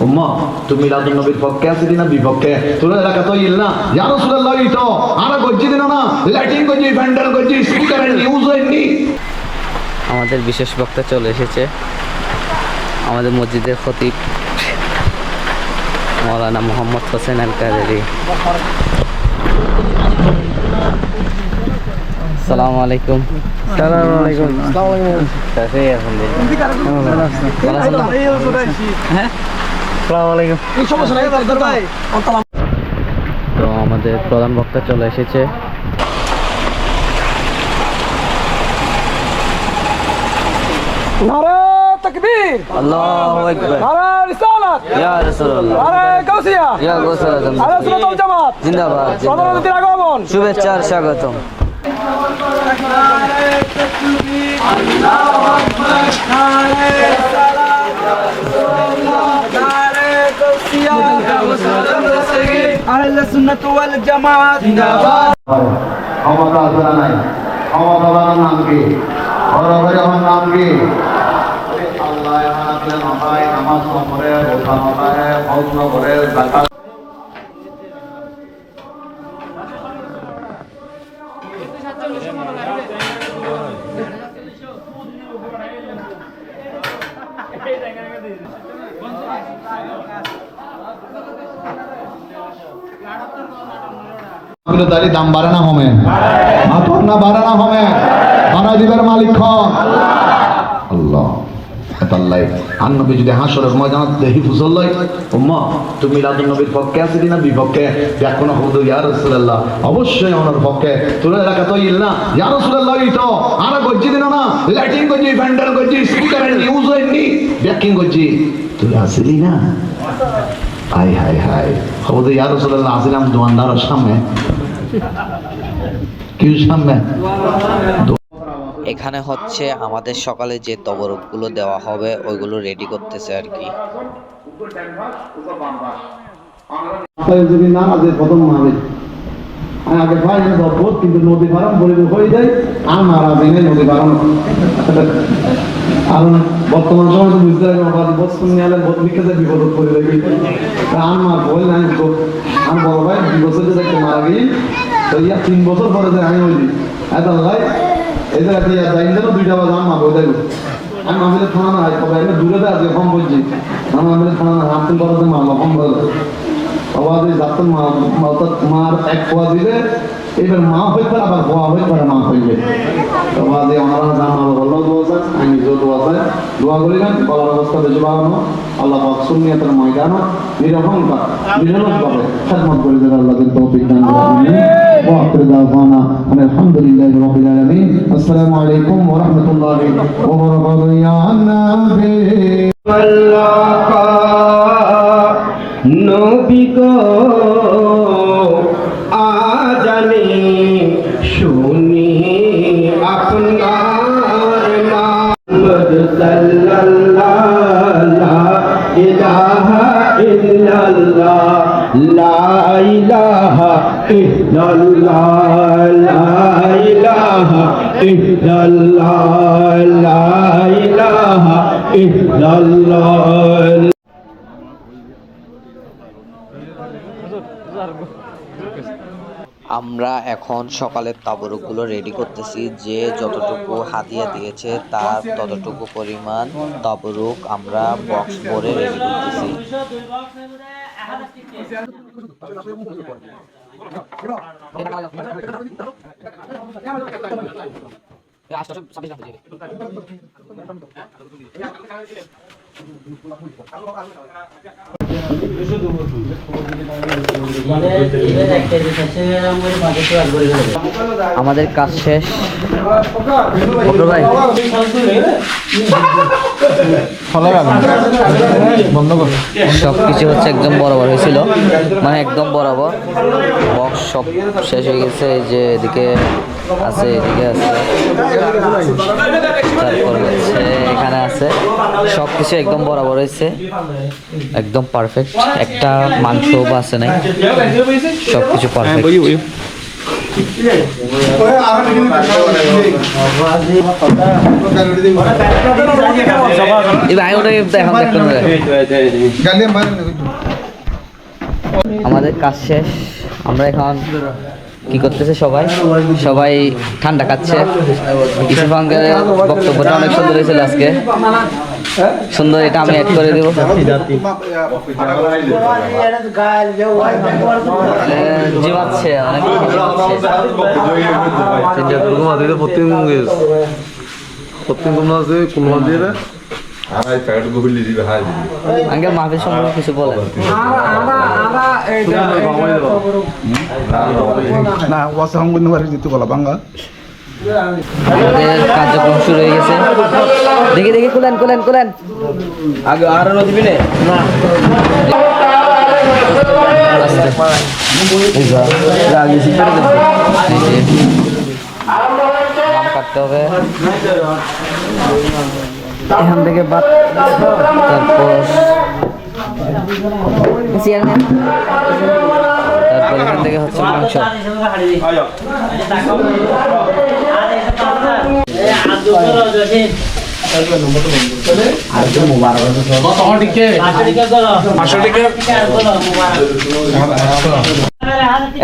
উম্মা তুমি মিলাদুন নবীর পক্ষে আছিস না বিপক্ষে? তোর এলাকা তো ইল না ইয়া রাসূলুল্লাহ তো আর গজ্জি দিন না লাইটিং গজ্জি ভ্যান্ডাল গজ্জি স্পিকার নিউজ হয়নি। আমাদের বিশেষ বক্তা চলে এসেছে, আমাদের মসজিদের খতিব মৌলানা মোহাম্মদ হোসেন আল কাদেরী। আসসালামু আলাইকুম। আসসালামু আলাইকুম। কাছে এখন তো আমাদের প্রধান বক্তা চলে এসেছে। নারে তাকবীর, আল্লাহু আকবার, নারে রিসালাত, ইয়া রাসূলুল্লাহ, নারে গাউসিয়া, ইয়া গাউসুল আজম, নারে সুন্নাতুল জামাত জিন্দাবাদ, প্রধান অতিথির আগমন, শুভেচ্ছা আর স্বাগতম। আহলে সুন্নাত ওয়াল জামাত জিন্দাবাদ। ক্ষমতা আছে না নাই? ক্ষমতা বানার নাম কি? বড় আমার নাম কি? আল্লাহ হাতে নয় নামাজ পড়ে রোজা নয় হজ করে যাকাত তারি দাম বাড়ে না হমে মাথর না বাড়ে না হমে বাড়া দিবার মালিক খন আল্লাহ। তাল্লাই আর নবী যদি হাসরের ময়দানে দেহি ফুসল্লাই উম্মা তুমি মিলাদুন নবীর পক্ষে আছিস না বিপক্ষে? এখন হুদু ইয়া রাসূলুল্লাহ অবশ্যই ওনার পক্ষে। তোর এলাকা তো ইল না ইয়া রাসূলুল্লাহ তো আর গজ্জি দিন না লাইটিং গজ্জি ভ্যান্ডাল গজ্জি স্পিকার নিউজ হয়নি ব্যাকিং গজ্জি তুই আসলি না? হাই হাই হাই হুদু ইয়া রাসূলুল্লাহ আসলাম দোকানদারের সামনে কি সামনে এখানে হচ্ছে আমাদের সকালে যে তবরকগুলো দেওয়া হবে ওইগুলো রেডি করতেছে আর কি। যদি নামাজের প্রথম মারে আগে ভাই বহুত কিন্তু নদী পারাম বলে হয়ে যায় আর মারা ভেঙে নদী পারাম। কারণ বর্তমান সময় তো বুঝতে পারি বস্তু নিয়ে আলে বহুত বিখ্যাত বিপদ করে দেবে আমার বই নাই তো আমার বড় ভাই 2 বছর দেখতে মারা গেলি তো ইয়া 3 বছর পরে যে আমি বলি এত ভাই এই জায়গা দিয়ে যাই যেন 2টা বাজে আমার বই দেখো আমি মামিলে থানা না তবে আমি দূরে আজকে কম বলছি আমার মামিলে থানা না হাত বড় মা কম বলে আওয়াজে যাতে মার এক পোয়া দিলে এবার মা হইতে আবার পোয়া হইতে মা হইবে আওয়াজে ওনারা জানা বললো দোয়া আমি নিজেও দোয়া করিলাম বলার অবস্থা বেশি বাড়ানো আল্লাহ পাক সুন্নিয়তের ময়দান নিরহংকার নিরলসভাবে খেদমত করে দেন আল্লাহর তৌফিক দান করুন। ওয়া আখির দাওয়ানা আলহামদুলিল্লাহি রাব্বিল আলামিন। আসসালামু আলাইকুম ওয়া রাহমাতুল্লাহি ওয়া বারাকাতুহু। ইয়া নবী নবী গো আজ আমি শুনি আপনার মুহাম্মদ সাল্লাল্লাহু লা ইলাহা ইল্লাল্লাহ লা ইলাহা ইল্লাল্লাহ লা ইলাহা ইল্লাল্লাহ লা ইলাহা ইল্লাল্লাহ। আমরা এখন সকালের তাবরুকগুলো রেডি করতেছি, যে যতটুকু হাদিয়া দিয়েছে তার ততটুকু পরিমাণ তাবরুক আমরা বক্স ভরে রেডি করতেছি। আমাদের কাজ শেষ ভাই, সবকিছু হচ্ছে একদম বরাবর হয়েছিল, মানে একদম বরাবর বক্স সব শেষ হয়ে গেছে। এই যে এদিকে আছে, এদিকে আছে, তারপর হচ্ছে এখানে আছে, সবকিছু একদম বরাবর হয়েছে, একদম পারফেক্ট। একটা মাংস বা আছে নাই, সবকিছু পারফেক্ট। এই ভাই ওটা এখন দেখতে হবে। আমাদের কাজ শেষ, আমরা এখন কি করতেছে সবাই সবাই ঠান্ডা খাচ্ছে। ইসুফ আঙ্কেলের বক্তব্যটা অনেক সুন্দর হয়েছিল আজকে, সুন্দর, এটা আমি অ্যাড করে দেবো। জিমাচ্ছে অনেক আঙ্কেল মাহফিল সম্পর্কে কিছু বলেন। আমাদের কার্যক্রম শুরু হয়ে গেছে, দেখি দেখি খুলেন খুলেন খুলেন আগে আর দিবি না কাটতে হবে এখান থেকে বাদ, তারপর এখান থেকে হচ্ছে মাংস।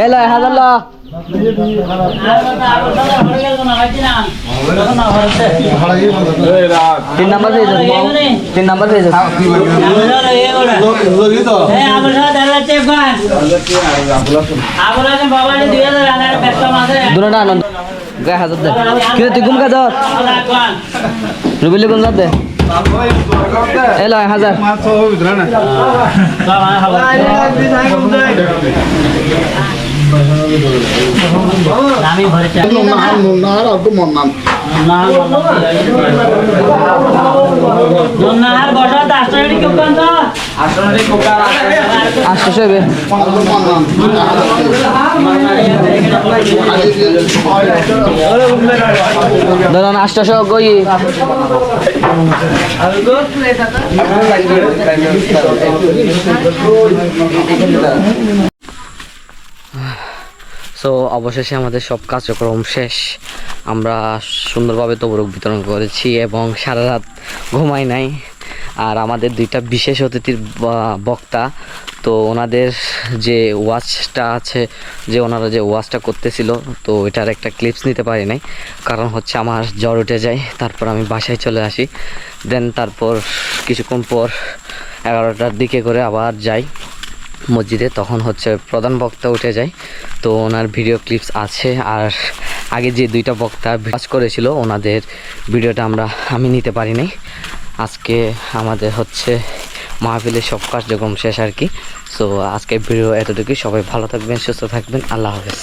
এলো 1000 লো। 3 নাম্বার পেয়ে যাবে, 3 নাম্বার পেয়ে যাবে। দুটোটা আনন্দ গায়ে 1000 দে। কি তুই ঘুম কাজ রুবিলে ঘুম দে। এলো 1000। আমি ভরে চাই না আর তো মন নাম না না আর বড় 10 টাকা কি কোন তো 8 টাকা কোকা 800 হবে ধরুন 800 গই সো অবশেষে আমাদের সব কার্যক্রম শেষ, আমরা সুন্দরভাবে তবরুক বিতরণ করেছি এবং সারা রাত ঘুমাই নাই। আর আমাদের দুইটা বিশেষ অতিথির বক্তা, তো ওনাদের যে ওয়াচটা আছে, যে ওনারা যে ওয়াচটা করতেছিল, তো এটার একটা ক্লিপস নিতে পারি নাই, কারণ হচ্ছে আমার জ্বর উঠে যায়, তারপর আমি বাসায় চলে আসি। দেন তারপর কিছুক্ষণ পর 11টার দিকে করে আবার যাই মসজিদে, তখন হচ্ছে প্রধান বক্তা উঠে যায়, তো ওনার ভিডিও ক্লিপস আছে। আর আগে যে দুইটা বক্তা কাজ করেছিল ওনাদের ভিডিওটা আমি নিতে পারি নাই। আজকে আমাদের হচ্ছে মাহফিলের সব কার্যক্রম শেষ আর কি। সো আজকের ভিডিও এতটুকুই, সবাই ভালো থাকবেন, সুস্থ থাকবেন, আল্লাহ হাফেজ।